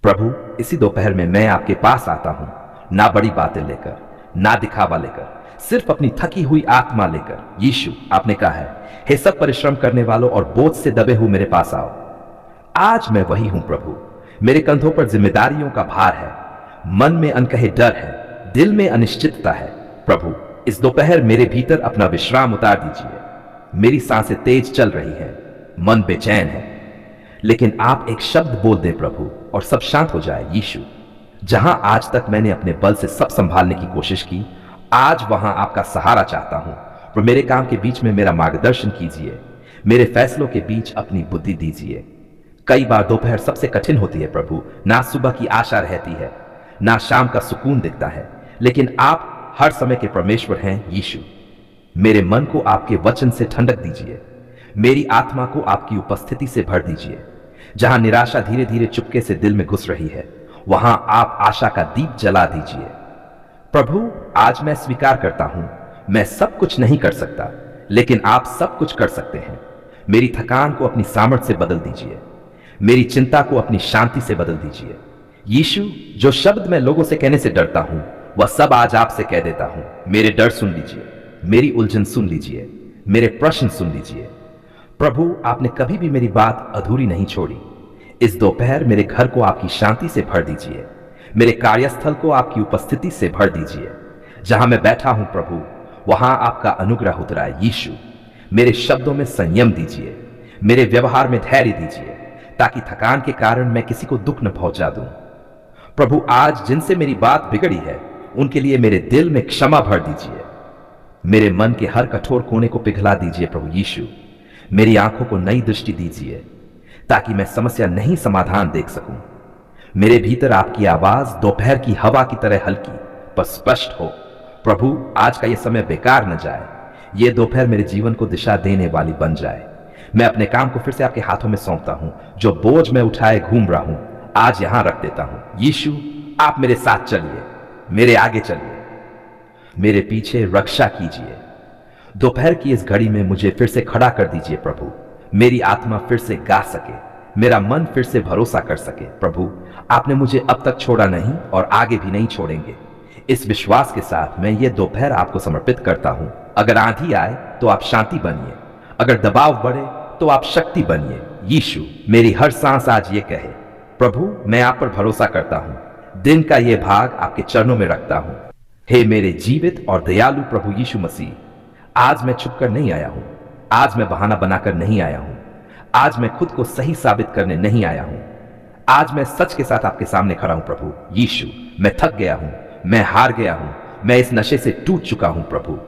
प्रभु, इसी दोपहर में मैं आपके पास आता हूं, ना बड़ी बातें लेकर, ना दिखावा लेकर, सिर्फ अपनी थकी हुई आत्मा लेकर। यीशु, आपने कहा है, हे सब परिश्रम करने वालों और बोझ से दबे हुए मेरे पास आओ। आज मैं वही हूं प्रभु। मेरे कंधों पर जिम्मेदारियों का भार है, मन में अनकहे डर है, दिल में अनिश्चितता है। प्रभु, इस दोपहर मेरे भीतर अपना विश्राम उतार दीजिए। मेरी सांसें तेज चल रही है, मन बेचैन है, लेकिन आप एक शब्द बोल दें प्रभु और सब शांत हो जाए। यीशु, जहां आज तक मैंने अपने बल से सब संभालने की कोशिश की, आज वहां आपका सहारा चाहता हूं। और मेरे काम के बीच में मेरा मार्गदर्शन कीजिए, मेरे फैसलों के बीच अपनी बुद्धि दीजिए। कई बार दोपहर सबसे कठिन होती है प्रभु। ना सुबह की आशा रहती है, ना शाम का सुकून दिखता है, लेकिन आप हर समय के परमेश्वर हैं। यीशु, मेरे मन को आपके वचन से ठंडक दीजिए, मेरी आत्मा को आपकी उपस्थिति से भर दीजिए। जहां निराशा धीरे धीरे चुपके से दिल में घुस रही है, वहां आप आशा का दीप जला दीजिए। प्रभु, आज मैं स्वीकार करता हूं, मैं सब कुछ नहीं कर सकता, लेकिन आप सब कुछ कर सकते हैं। मेरी थकान को अपनी सामर्थ्य से बदल दीजिए, मेरी चिंता को अपनी शांति से बदल दीजिए। यीशु, जो शब्द मैं लोगों से कहने से डरता हूं, वह सब आज आपसे कह देता हूं। मेरे डर सुन लीजिए, मेरी उलझन सुन लीजिए, मेरे प्रश्न सुन लीजिए। प्रभु, आपने कभी भी मेरी बात अधूरी नहीं छोड़ी। इस दोपहर मेरे घर को आपकी शांति से भर दीजिए, मेरे कार्यस्थल को आपकी उपस्थिति से भर दीजिए। जहां मैं बैठा हूं प्रभु, वहां आपका अनुग्रह उतराए। यीशु, मेरे शब्दों में संयम दीजिए, मेरे व्यवहार में धैर्य दीजिए, ताकि थकान के कारण मैं किसी को दुख न पहुंचा दूं। प्रभु, आज जिनसे मेरी बात बिगड़ी है, उनके लिए मेरे दिल में क्षमा भर दीजिए। मेरे मन के हर कठोर कोने को पिघला दीजिए प्रभु यीशु। मेरी आंखों को नई दृष्टि दीजिए, ताकि मैं समस्या नहीं समाधान देख सकूं। मेरे भीतर आपकी आवाज दोपहर की हवा की तरह हल्की पर स्पष्ट हो। प्रभु, आज का यह समय बेकार न जाए, यह दोपहर मेरे जीवन को दिशा देने वाली बन जाए। मैं अपने काम को फिर से आपके हाथों में सौंपता हूं। जो बोझ मैं उठाए घूम रहा हूं, आज यहां रख देता हूं। यीशु, आप मेरे साथ चलिए, मेरे आगे चलिए, मेरे पीछे रक्षा कीजिए। दोपहर की इस घड़ी में मुझे फिर से खड़ा कर दीजिए प्रभु। मेरी आत्मा फिर से गा सके, मेरा मन फिर से भरोसा कर सके। प्रभु, आपने मुझे अब तक छोड़ा नहीं और आगे भी नहीं छोड़ेंगे। इस विश्वास के साथ मैं ये दोपहर आपको समर्पित करता हूं। अगर आंधी आए तो आप शांति बनिए, अगर दबाव बढ़े तो आप शक्ति बनिए। यीशु, मेरी हर सांस आज ये कहे, प्रभु, मैं आप पर भरोसा करता हूं। दिन का ये भाग आपके चरणों में रखता हूं। हे मेरे जीवित और दयालु प्रभु यीशु मसीह, आज मैं छुपकर नहीं आया हूं, आज मैं बहाना बनाकर नहीं आया हूं, आज मैं खुद को सही साबित करने नहीं आया हूं। आज मैं सच के साथ आपके सामने खड़ा हूं प्रभु यीशु। मैं थक गया हूं, मैं हार गया हूं, मैं इस नशे से टूट चुका हूं प्रभु।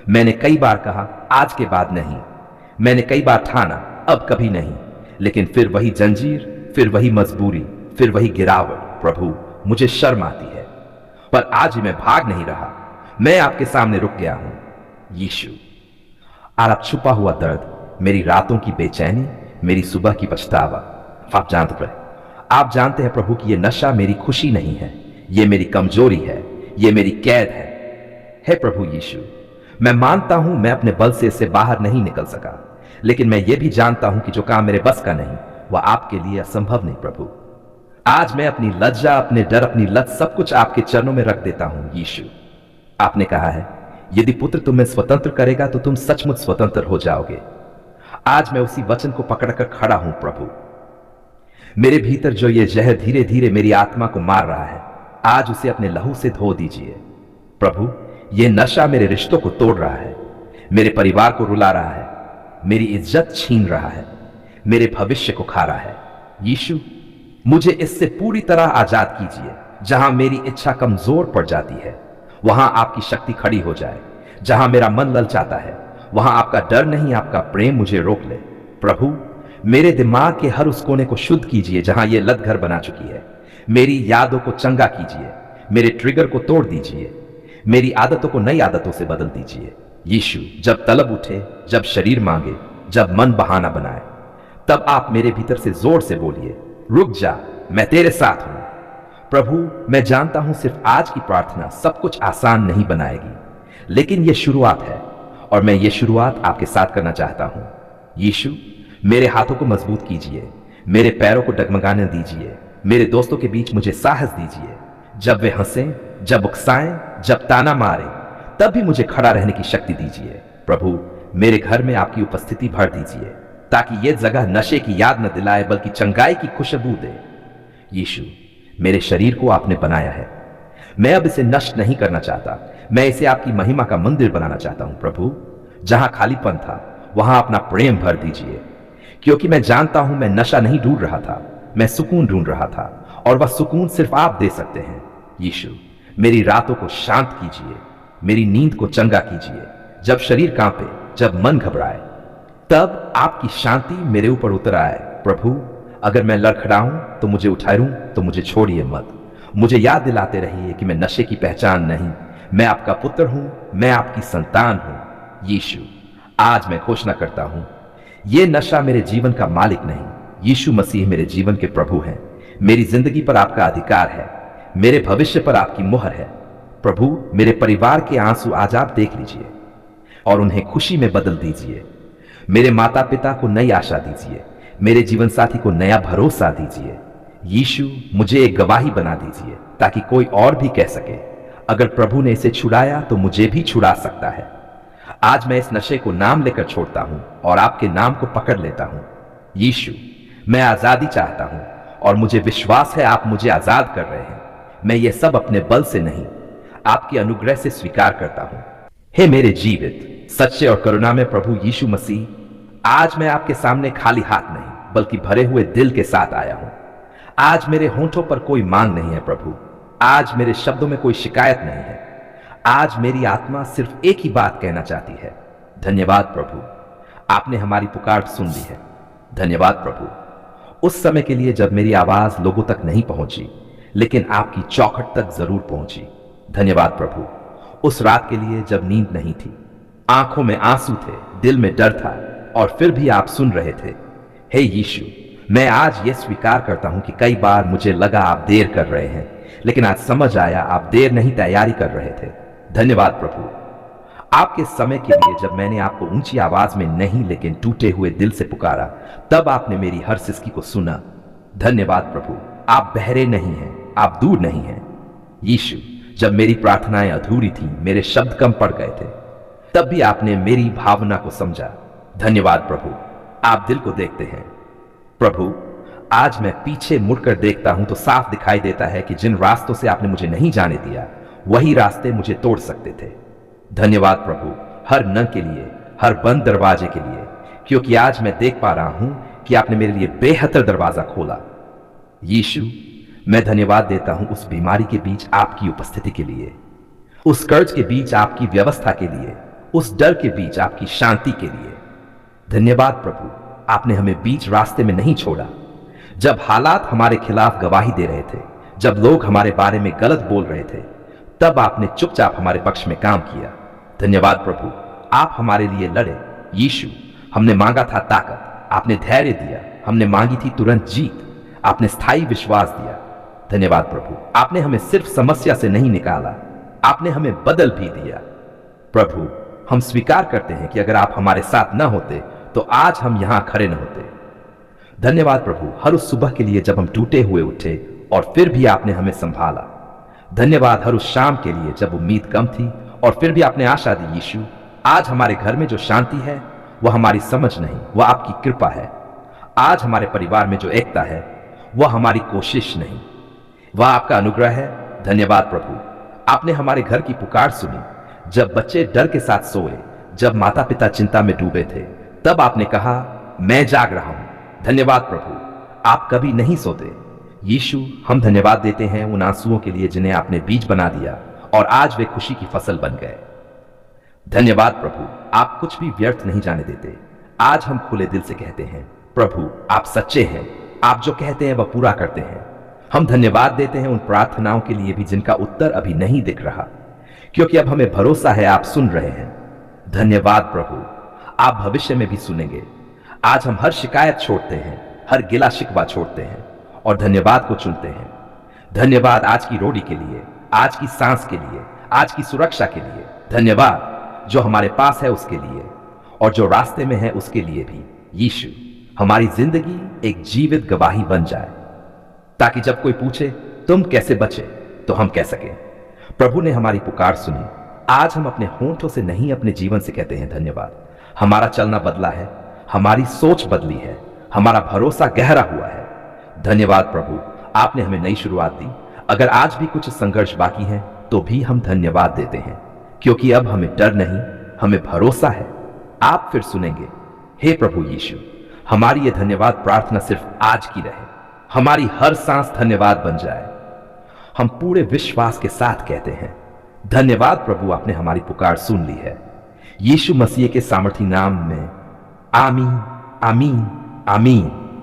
मैंने कई बार कहा आज के बाद नहीं, मैंने कई बार ठाना अब कभी नहीं, लेकिन फिर वही जंजीर, फिर वही मजबूरी, फिर वही गिरावट। प्रभु, मुझे शर्म आती है, पर आज मैं भाग नहीं रहा, मैं आपके सामने रुक गया हूं यीशु। और अब छुपा हुआ दर्द, मेरी रातों की बेचैनी, मेरी सुबह की पछतावा, आप जानते हैं प्रभु कि यह नशा मेरी खुशी नहीं है, यह मेरी कमजोरी है, यह मेरी कैद है। हे प्रभु यीशु, मैं मानता हूं मैं अपने बल से इससे बाहर नहीं निकल सका, लेकिन मैं यह भी जानता हूं कि जो काम मेरे बस का नहीं, वह आपके लिए असंभव नहीं। प्रभु, आज मैं अपनी लज्जा, अपने डर, अपनी लत, सब कुछ आपके चरणों में रख देता हूं यीशु। आपने कहा है, यदि पुत्र तुम्हें स्वतंत्र करेगा तो तुम सचमुच स्वतंत्र हो जाओगे। आज मैं उसी वचन को पकड़कर खड़ा हूं प्रभु। मेरे भीतर जो ये जहर धीरे धीरे मेरी आत्मा को मार रहा है, आज उसे अपने लहू से धो दीजिए प्रभु। यह नशा मेरे रिश्तों को तोड़ रहा है, मेरे परिवार को रुला रहा है, मेरी इज्जत छीन रहा है, मेरे भविष्य को खा रहा है। यीशु, मुझे इससे पूरी तरह आजाद कीजिए। जहां मेरी इच्छा कमजोर पड़ जाती है, वहां आपकी शक्ति खड़ी हो जाए। जहां मेरा मन ललचाता है, वहां आपका डर नहीं, आपका प्रेम मुझे रोक ले। प्रभु, मेरे दिमाग के हर उस कोने को शुद्ध कीजिए जहां यह लत घर बना चुकी है। मेरी यादों को चंगा कीजिए, मेरे ट्रिगर को तोड़ दीजिए, मेरी आदतों को नई आदतों से बदल दीजिए। यीशु, जब तलब उठे, जब शरीर मांगे, जब मन बहाना बनाए, तब आप मेरे भीतर से जोर से बोलिए, रुक जा, मैं तेरे साथ हूं। प्रभु, मैं जानता हूं सिर्फ आज की प्रार्थना सब कुछ आसान नहीं बनाएगी, लेकिन यह शुरुआत है और मैं ये शुरुआत आपके साथ करना चाहता हूं। यीशु, मेरे हाथों को मजबूत कीजिए, मेरे पैरों को डगमगाने दीजिए, मेरे दोस्तों के बीच मुझे साहस दीजिए। जब वे हंसें, जब उकसाएं, जब ताना मारें, तब भी मुझे खड़ा रहने की शक्ति दीजिए। प्रभु, मेरे घर में आपकी उपस्थिति भर दीजिए, ताकि यह जगह नशे की याद न दिलाए बल्कि चंगाई की खुशबू दे। यीशु, मेरे शरीर को आपने बनाया है, मैं अब इसे नष्ट नहीं करना चाहता। मैं इसे आपकी महिमा का मंदिर बनाना चाहता हूं। प्रभु, जहां खालीपन था वहां अपना प्रेम भर दीजिए, क्योंकि मैं जानता हूं मैं नशा नहीं ढूंढ रहा था, मैं सुकून ढूंढ रहा था, और वह सुकून सिर्फ आप दे सकते हैं। यीशु, मेरी रातों को शांत कीजिए, मेरी नींद को चंगा कीजिए। जब शरीर कांपे, जब मन घबराए, तब आपकी शांति मेरे ऊपर उतर आए। प्रभु, अगर मैं लड़खड़ाऊं तो मुझे उठाऊं, तो मुझे छोड़िए मत। मुझे याद दिलाते रहिए कि मैं नशे की पहचान नहीं, मैं आपका पुत्र हूं, मैं आपकी संतान हूं। यीशु, आज मैं घोषणा करता हूं, यह नशा मेरे जीवन का मालिक नहीं, यीशु मसीह मेरे जीवन के प्रभु हैं। मेरी जिंदगी पर आपका अधिकार है, मेरे भविष्य पर आपकी मुहर है। प्रभु, मेरे परिवार के आंसू आज आप देख लीजिए और उन्हें खुशी में बदल दीजिए। मेरे माता पिता को नई आशा दीजिए, मेरे जीवन साथी को नया भरोसा दीजिए। यीशु, मुझे एक गवाही बना दीजिए, ताकि कोई और भी कह सके, अगर प्रभु ने इसे छुड़ाया तो मुझे भी छुड़ा सकता है। आज मैं इस नशे को नाम लेकर छोड़ता हूं और आपके नाम को पकड़ लेता हूं। यीशु, मैं आजादी चाहता हूं और मुझे विश्वास है आप मुझे आजाद कर रहे हैं। मैं ये सब अपने बल से नहीं, आपके अनुग्रह से स्वीकार करता हूं। हे मेरे जीवित, सच्चे और करुणामय प्रभु यीशु मसीह, आज मैं आपके सामने खाली हाथ नहीं बल्कि भरे हुए दिल के साथ आया हूं। आज मेरे होंठों पर कोई मांग नहीं है प्रभु, आज मेरे शब्दों में कोई शिकायत नहीं है। आज मेरी आत्मा सिर्फ एक ही बात कहना चाहती है, धन्यवाद प्रभु, आपने हमारी पुकार सुन ली है। धन्यवाद प्रभु, उस समय के लिए जब मेरी आवाज लोगों तक नहीं पहुंची, लेकिन आपकी चौखट तक जरूर पहुंची। धन्यवाद प्रभु, उस रात के लिए जब नींद नहीं थी, आंखों में आंसू थे, दिल में डर था, और फिर भी आप सुन रहे थे। हे यीशु, मैं आज यह स्वीकार करता हूं कि कई बार मुझे लगा आप देर कर रहे हैं, लेकिन आज समझ आया आप देर नहीं तैयारी कर रहे थे। धन्यवाद प्रभु, आपके समय के लिए जब मैंने आपको ऊंची आवाज में नहीं लेकिन टूटे हुए दिल से पुकारा, तब आपने मेरी हर सिसकी को सुना। धन्यवाद प्रभु, आप बहरे नहीं हैं, आप दूर नहीं हैं। यीशु, जब मेरी प्रार्थनाएं अधूरी थी, मेरे शब्द कम पड़ गए थे, तब भी आपने मेरी भावना को समझा। धन्यवाद प्रभु, आप दिल को देखते हैं। प्रभु, आज मैं पीछे मुड़कर देखता हूं तो साफ दिखाई देता है कि जिन रास्तों से आपने मुझे नहीं जाने दिया, वही रास्ते मुझे तोड़ सकते थे। धन्यवाद प्रभु, हर न के लिए, हर बंद दरवाजे के लिए, क्योंकि आज मैं देख पा रहा हूं कि आपने मेरे लिए बेहतर दरवाजा खोला। यीशु, मैं धन्यवाद देता हूं उस बीमारी के बीच आपकी उपस्थिति के लिए, उस कर्ज के बीच आपकी व्यवस्था के लिए, उस डर के बीच आपकी शांति के लिए। धन्यवाद प्रभु, आपने हमें बीच रास्ते में नहीं छोड़ा। जब हालात हमारे खिलाफ गवाही दे रहे थे, जब लोग हमारे बारे में गलत बोल रहे थे, तब आपने चुपचाप हमारे पक्ष में काम किया। धन्यवाद प्रभु, आप हमारे लिए लड़े। यीशु, हमने मांगा था ताकत, आपने धैर्य दिया। हमने मांगी थी तुरंत जीत, आपने स्थायी विश्वास दिया। धन्यवाद प्रभु, आपने हमें सिर्फ समस्या से नहीं निकाला, आपने हमें बदल भी दिया। प्रभु, हम स्वीकार करते हैं कि अगर आप हमारे साथ न होते तो आज हम यहां खड़े न होते। धन्यवाद प्रभु, हर उस सुबह के लिए जब हम टूटे हुए उठे और फिर भी आपने हमें संभाला। धन्यवाद हर उस शाम के लिए जब उम्मीद कम थी और फिर भी आपने आशा दी। यीशु, आज हमारे घर में जो शांति है वह हमारी समझ नहीं, वह आपकी कृपा है। आज हमारे परिवार में जो एकता है वह हमारी कोशिश नहीं, वह आपका अनुग्रह है। धन्यवाद प्रभु, आपने हमारे घर की पुकार सुनी। जब बच्चे डर के साथ सोए, जब माता पिता चिंता में डूबे थे, तब आपने कहा मैं जाग रहा हूं। धन्यवाद प्रभु, आप कभी नहीं सोते। यीशु, हम धन्यवाद देते हैं उन आंसुओं के लिए जिन्हें आपने बीज बना दिया और आज वे खुशी की फसल बन गए। धन्यवाद प्रभु, आप कुछ भी व्यर्थ नहीं जाने देते। आज हम खुले दिल से कहते हैं प्रभु, आप सच्चे हैं, आप जो कहते हैं वह पूरा करते हैं। हम धन्यवाद देते हैं उन प्रार्थनाओं के लिए भी जिनका उत्तर अभी नहीं दिख रहा, क्योंकि अब हमें भरोसा है आप सुन रहे हैं। धन्यवाद प्रभु, आप भविष्य में भी सुनेंगे। आज हम हर शिकायत छोड़ते हैं, हर गिला शिकवा छोड़ते हैं और धन्यवाद को चुनते हैं। धन्यवाद आज की रोटी के लिए, आज की सांस के लिए, आज की सुरक्षा के लिए। धन्यवाद जो हमारे पास है उसके लिए और जो रास्ते में है उसके लिए भी। यीशु, हमारी जिंदगी एक जीवित गवाही बन जाए। ताकि जब कोई पूछे तुम कैसे बचे तो हम कह सकें प्रभु ने हमारी पुकार सुनी। आज हम अपने होंठों से नहीं अपने जीवन से कहते हैं धन्यवाद। हमारा चलना बदला है, हमारी सोच बदली है, हमारा भरोसा गहरा हुआ है। धन्यवाद प्रभु, आपने हमें नई शुरुआत दी। अगर आज भी कुछ संघर्ष बाकी है तो भी हम धन्यवाद देते हैं, क्योंकि अब हमें डर नहीं, हमें भरोसा है आप फिर सुनेंगे। हे प्रभु यीशु, हमारी ये धन्यवाद प्रार्थना सिर्फ आज की रहे, हमारी हर सांस धन्यवाद बन जाए। हम पूरे विश्वास के साथ कहते हैं धन्यवाद प्रभु, आपने हमारी पुकार सुन ली है। यीशु मसीह के सामर्थी नाम में आमीन, आमीन, आमीन।